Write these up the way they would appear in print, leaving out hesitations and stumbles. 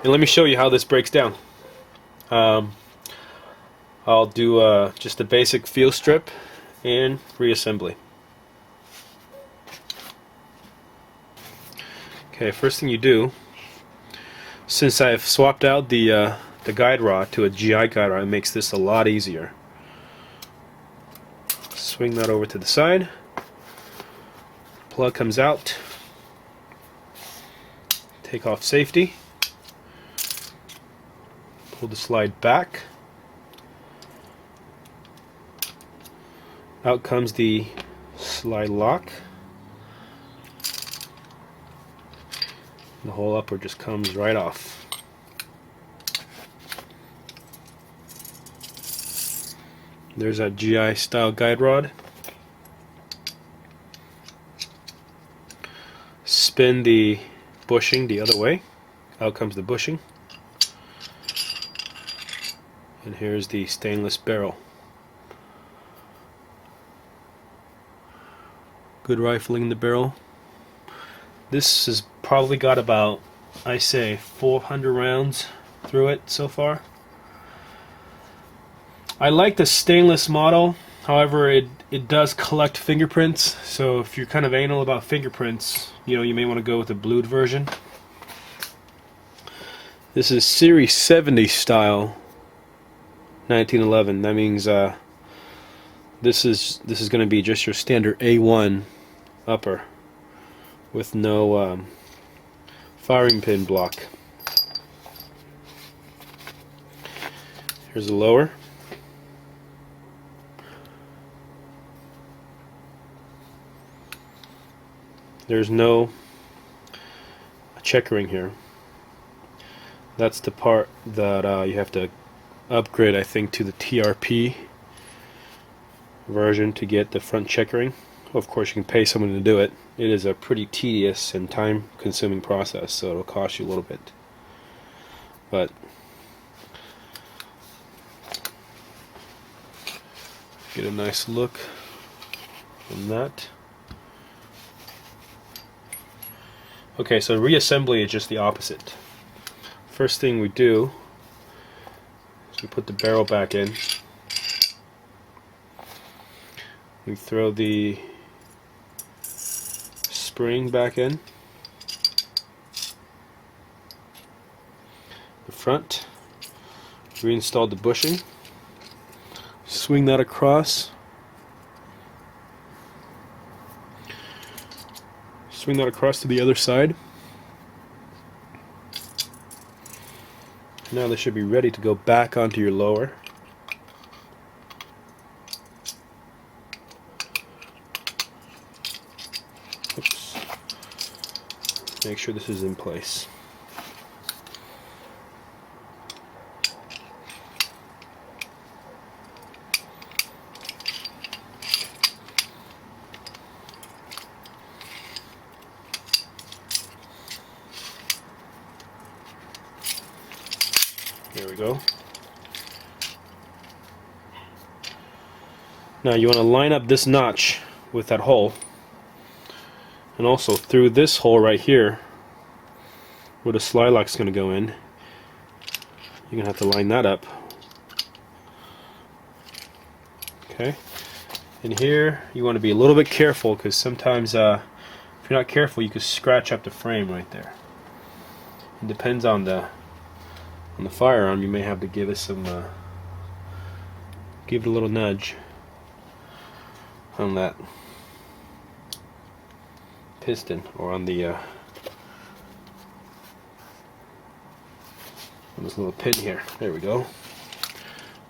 And let me show you how this breaks down. I'll do just a basic feel strip and reassembly. Okay, first thing you do, since I've swapped out the guide rod to a GI guide rod, it makes this a lot easier. Swing that over to the side. Plug comes out. Take off safety. Pull the slide back. Out comes the slide lock. The whole upper just comes right off. There's that GI style guide rod. Spin the bushing the other way. Out comes the bushing. And here's the stainless barrel. Good rifling in the barrel. This has probably got about, I say, 400 rounds through it so far. I like the stainless model, however it does collect fingerprints, so if you're kind of anal about fingerprints, you may want to go with the blued version. This is Series 70 style 1911. That means this is going to be just your standard A1 upper with no firing pin block. Here's the lower. There's no checkering here. That's the part that you have to upgrade, I think, to the TRP version to get the front checkering. Of course, you can pay someone to do it. It is a pretty tedious and time-consuming process, so it'll cost you a little bit. But get a nice look on that. Okay, so reassembly is just the opposite. First thing we do is we put the barrel back in. We throw the spring back in. The front. Reinstall the bushing. Swing that across. Swing that across to the other side. Now this should be ready to go back onto your lower. Oops. Make sure this is in place. There we go. Now you want to line up this notch with that hole, and also through this hole right here where the slide lock's going to go in. You're going to have to line that up. Okay. And here you want to be a little bit careful, because sometimes if you're not careful you could scratch up the frame right there. It depends on the firearm. You may have to give it some give it a little nudge on that piston, or on the on this little pin here. There we go.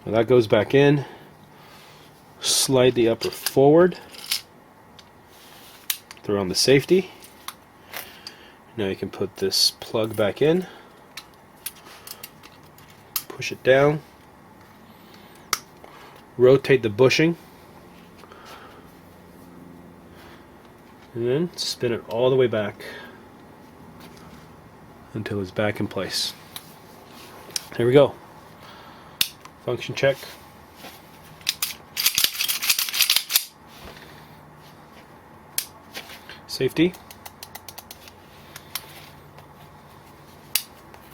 Now that goes back in. Slide the upper forward. Throw on the safety. Now you can put this plug back in. Push it down. Rotate the bushing. And then spin it all the way back until it's back in place. There we go. Function check. Safety.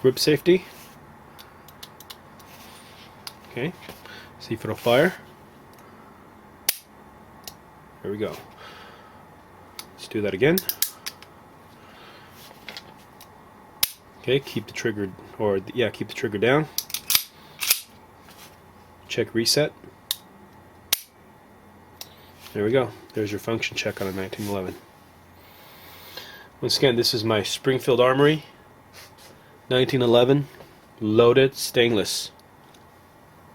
grip safety. Okay, see if it'll fire. There we go. Let's do that again. Okay, keep the trigger, keep the trigger down. Check reset. There we go. There's your function check on a 1911. Once again, this is my Springfield Armory 1911 loaded stainless.